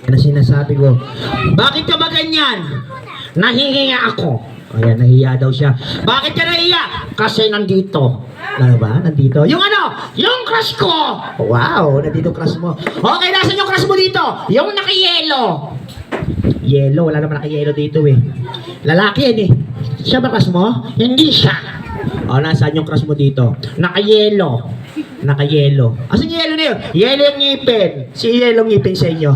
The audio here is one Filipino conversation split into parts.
Yan ang sinasabi ko. Bakit ka ba ganyan? Nahihiya ako. Ayan, nahiya daw siya. Bakit ka nahiya? Kasi nandito. Ano ba? Nandito? Yung ano? Yung crush ko! Wow, nandito crush mo. Okay, nasan yung crush mo dito? Yung naka-yellow. Yellow, wala naman naka-yellow dito eh. Lalaki yan eh. Siya ba crush mo? Hindi siya. O, nasaan yung crush mo dito? Naka-yellow. Naka-yellow. Asan yung yellow na yun? Yellow yung ngipin. Si yellow ngipin sa inyo.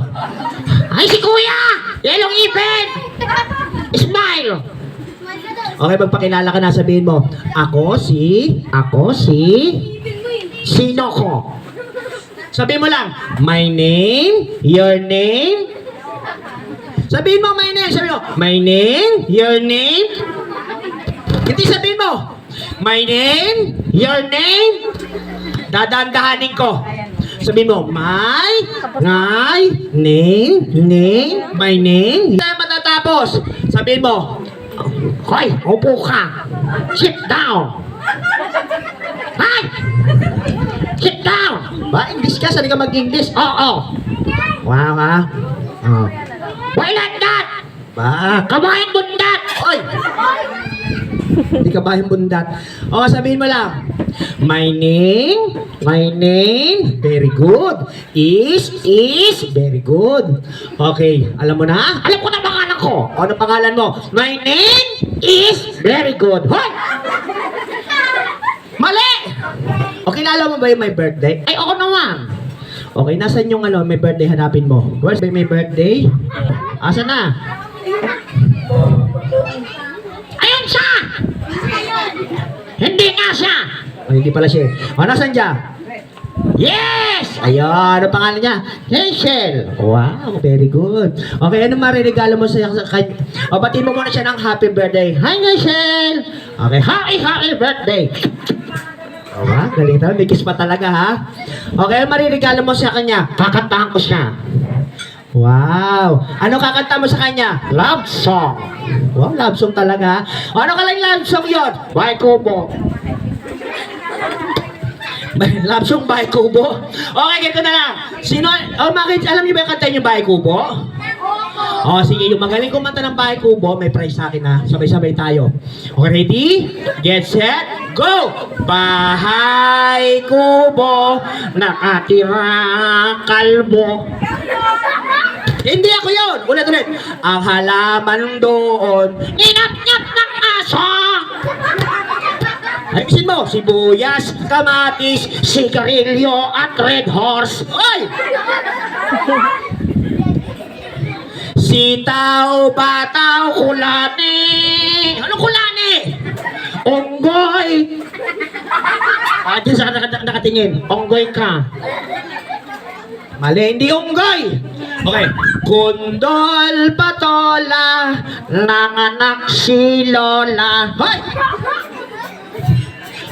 Ay, si kuya! Yellow ngipin! Smile! Okay, magpakilala ka na, sabihin mo, sino ko? Sabihin mo lang, my name, your name. Sabihin mo, my name, sabihin mo, my name, your name. Hindi sabihin mo, my name, your name. Dadandahanin ko. Sabihin mo, my name, my name. Hindi matatapos. Sabihin mo, hoy, upo ka. Sit down. Hay! Sit down. Ba, English ka? Saan ka mag-English? Oo. Wow, ha? Oh. Why not that? Ba, kabahin bundat. Oy! Hindi kabahin bundat. O, sabihin mo lang. My name, very good. Is, very good. Okay, alam mo na? Alam ko na pangalan ko. O, ano pangalan mo? My name is very good. Hoy! Mali! O, kilala mo ba yung my birthday? Ay, ako naman. Okay, nasan yung ano, may birthday, hanapin mo. Where's my birthday? Asa na? Ayun siya! Hindi nga siya! Ay, hindi pala siya. O, nasan siya? Yes! Ayun, ano pangalan niya? Hazel. Wow, very good. Okay, ano mariregalo mo sa kanya? O, batiin mo muna siya ng happy birthday. Hi, Hazel! Okay, happy birthday! O, ba? Galing talaga. May kiss pa talaga, ha? Okay, ano mariregalo mo sa kanya? Kakantahan ko siya. Wow! Ano kakanta mo sa kanya? Love song. Wow, love song talaga. O, ano kalang love song yun? Bye, Kubo. Love song, Bahay Kubo. Okay, ganito na lang. Sino, alam niyo ba yung kanta niyo Bahay Kubo? O, sige, yung magaling kumanta ng Bahay Kubo, may prize sa akin ha. Sabay-sabay tayo. Okay, ready? Get set, go! Bahay Kubo, nakatira kalbo. Hindi ako yun! Ulit. Ang halaman doon, inap-nyap ng aso! Ayusin mo, sibuyas, kamatis, sigarilyo, at red horse. Oy! Sitaw, bataw, kulani. Anong kulani? Onggoy. Diyan sa nakatingin. Onggoy ka. Mali, hindi onggoy. Okay. Kundol, patola, nanganak si Lola. Hoy!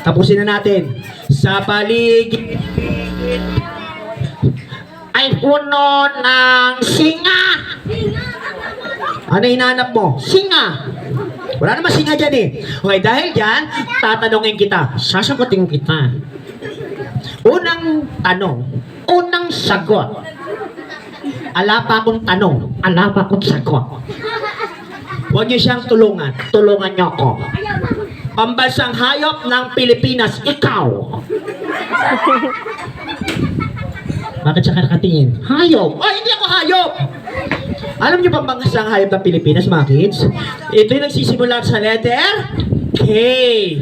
Tapusin na natin. Sa paligid ay puno ng singa. Ano hinahanap mo? Singa. Wala naman singa dyan eh. Okay, dahil dyan, tatanungin kita. Sasagutin kita. Unang tanong, unang sagot. Ala pa akong tanong, ala pa akong sagot. Huwag niyo siyang tulungan. Tulungan niyo ako. Pambansang hayop ng Pilipinas, ikaw. Bakit siya nakatingin? Hayop! Ay, hindi ako hayop! Alam niyo bang pambansang hayop ng Pilipinas, mga kids? Ito yung nagsisimula sa letter K.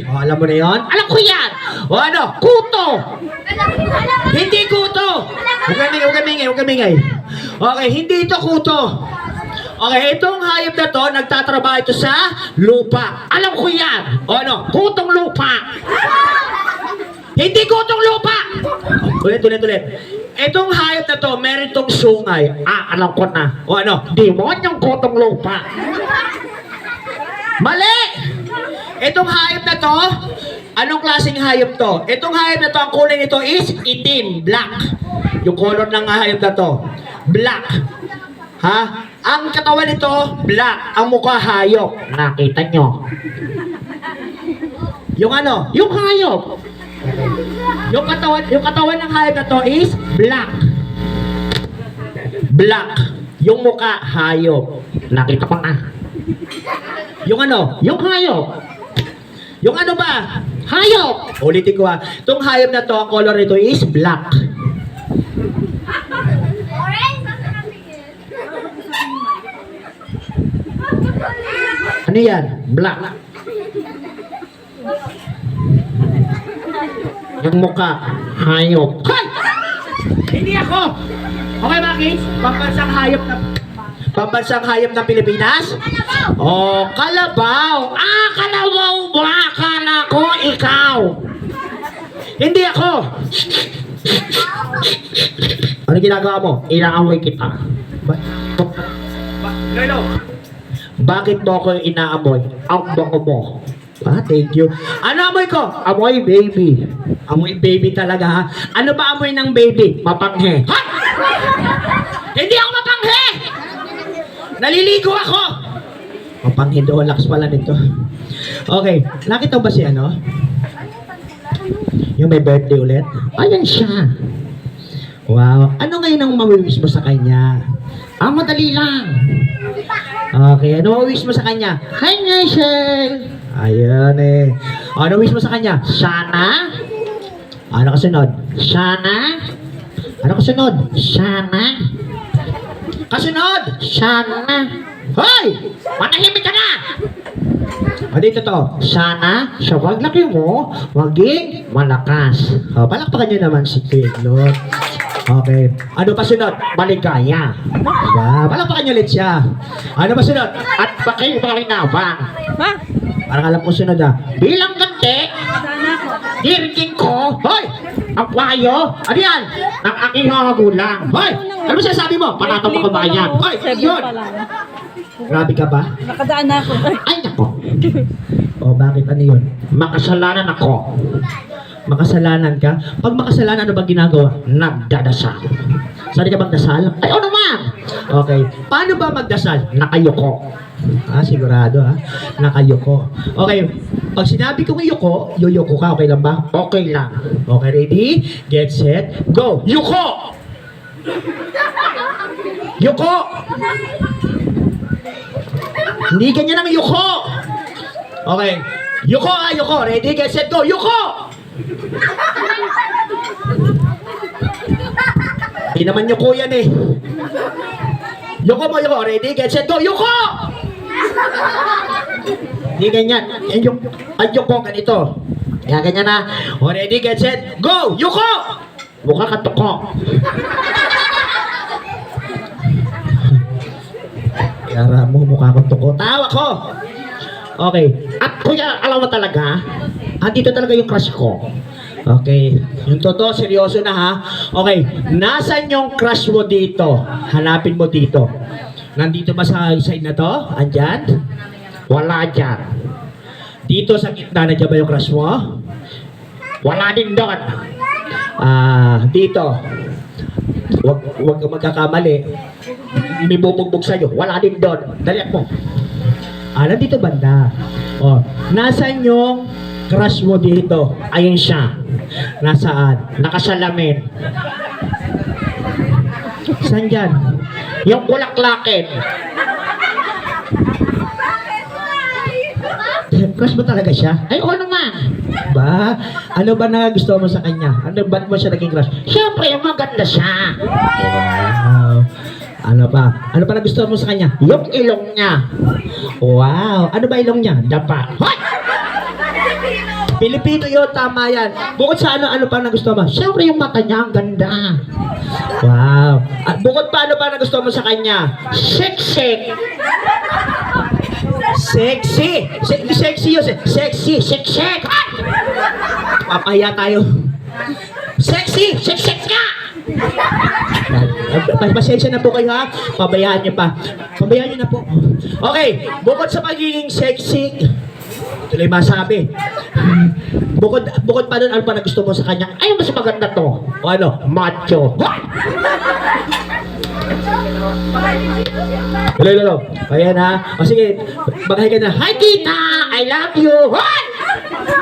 O, alam mo na yon? Alam ko yan! O ano? Kuto! Hindi kuto! Huwag kamingay. Okay, hindi ito kuto. Okay, itong hayop na to, nagtatrabaho ito sa lupa. Alam ko yan. O ano? Kutong lupa. Hindi kutong lupa. Ulit. Itong hayop na to, meron itong sungay. Alam ko na. O ano? Demonyong kutong lupa. Mali! Itong hayop na to, anong klaseng hayop to? Itong hayop na to, ang kulay nito is itim, black. Yung color ng hayop na to, black. Ha? Ang katawan nito, black. Ang mukha, hayop. Nakita nyo? Yung ano? Yung hayop. Yung katawan ng hayop na to is black. Black. Yung muka, hayop. Nakita ko na. Yung ano? Yung hayop. Yung ano ba? Hayop! Ulitin ko ha. Itong hayop na to, ang color nito is black. Ano yan? Black. Yung mukha, hayop. Hoy! Hindi ako! Okay, bakit? Pambansang hayop ng Pilipinas? Oh, kalabaw! Ah, kalabaw ba? Akala ko ikaw! Hindi ako! Ano ginagawa mo? Inaamoy kita. Lolo! Bakit mo ako inaamoy? Ang bango mo. Ah, thank you. Ano amoy ko? Amoy baby. Amoy baby talaga ha. Ano ba amoy ng baby? Mapanghe. Ha? Hindi ako mapanghe! Naliligo ako! Mapanghe do, lakas pala nito. Okay, nakita ba si ano? Yung may birthday ulit? Ayan siya. Wow. Ano ngayon ang mawiwish mo sa kanya? Ah, madali lang. Okay, ano mawiwish mo sa kanya? Hi, Nigel! Ayan eh. Ano wish mo sa kanya? Sana? Ano kasunod? Sana? Ano kasunod? Sana? Kasunod? Sana? Hoy! Manahimik ka na! O dito to. Sana, sa waglaki mo, maging malakas. O, palakpakan nyo naman si Kidlot. Okay. Ano pa sunod? Maligaya. Diba? Palakpakan nyo ulit siya. Ano pa sunod? At pakinabang. Ha? Parang alam ko sunod ah. Bilang gante, dirigin ko, hoy! Ang kwayo, ano yan? Ang aking mga magulang. Hoy! Ano ba sinasabi mo? Panatang mga bayan. Hoy! Yun! Grabe ka ba? Nakadaan na ako. Ay, nako. O, bakit ano yun? Makasalanan ako. Makasalanan ka? Pag makasalanan, ano ba ginagawa? Nagdadasal. Saan ka magdasal? Ay, ano naman? Okay. Paano ba magdasal? Nakayoko. Ah, sigurado ha? Nakayoko. Okay. Pag sinabi kong yuko, yuyoko ka. Okay lang ba? Okay lang. Okay, ready? Get set, go! Yuko! Yuko! Hindi ganyan ang yuko! Okay. Yuko ha, yuko. Ready, get set, go! Yuko! Hindi naman yuko yan eh. Yuko mo, yuko. Ready, get set, go! Yuko! Hindi ganyan. Ay, yuko, ganito. Kaya ganyan na. O, ready, get set, go! Yuko! Mukha ka tuko. Yara mo, mukha kang tuko. Tawa ko! Okay. At kuya, alam mo talaga, dito talaga yung crush ko. Okay. Yung totoo, seryoso na ha. Okay. Nasaan yung crush mo dito? Hanapin mo dito. Nandito ba sa side na to? Andyan? Wala dyan. Dito sa gitna, nandiyan ba yung crush mo? Wala din doon. Dito. Huwag ka magkakamali. May bubugbog sa'yo. Wala din doon. Dalian mo. Nandito banda. Oh, nasaan yung crush mo dito? Ayun siya. Nasaan? Nakasalamin. Saan dyan? Yung bulaklakin. Crush mo talaga siya? Ay, oo naman. Ba? Ano ba nagustuhan mo sa kanya? Ano ba mo siya naging crush? Siyempre, maganda siya. Wow. Ano pa? Ano pa nagustuhan mo sa kanya? Yung ilong niya. Wow. Ano ba ilong niya? Dapa. Hoy! Pilipino yun, tama yan. Bukod sa ano pa nagustuhan mo? Siyempre yung mata niya, ang ganda. Wow. Bukod pa, ano pa nagustuhan mo sa kanya? Sexy. Sexy. Sexy yun. Sexy. Sexy. Papahiya tayo. Sexy. Sexy ka. Pasensya na po kayo ha. Pabayaan niyo pa. Pabayaan niyo na po. Okay. Bukod sa pagiging sexy, tuloy masabi. Bukod pa doon, ano pa na gusto mo sa kanya? Ay, mas maganda to. O ano? Macho. Hello. Ayan ha. O sige, bagay ka na. Hi, tita! I love you! What?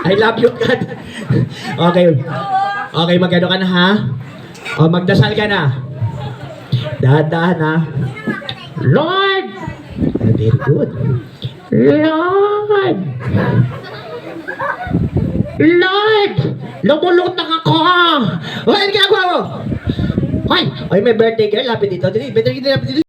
I love you, God. Okay. Okay, magano ka na ha? O, magdasal ka na. Dahan-dahan ha. Lord! Very good. Lord! Lord! Lumulutang ako! Hoy, ano ginagawa mo? Hoy! Hoy, may birthday girl, lapit dito. Dili, birthday girl, lapit dito.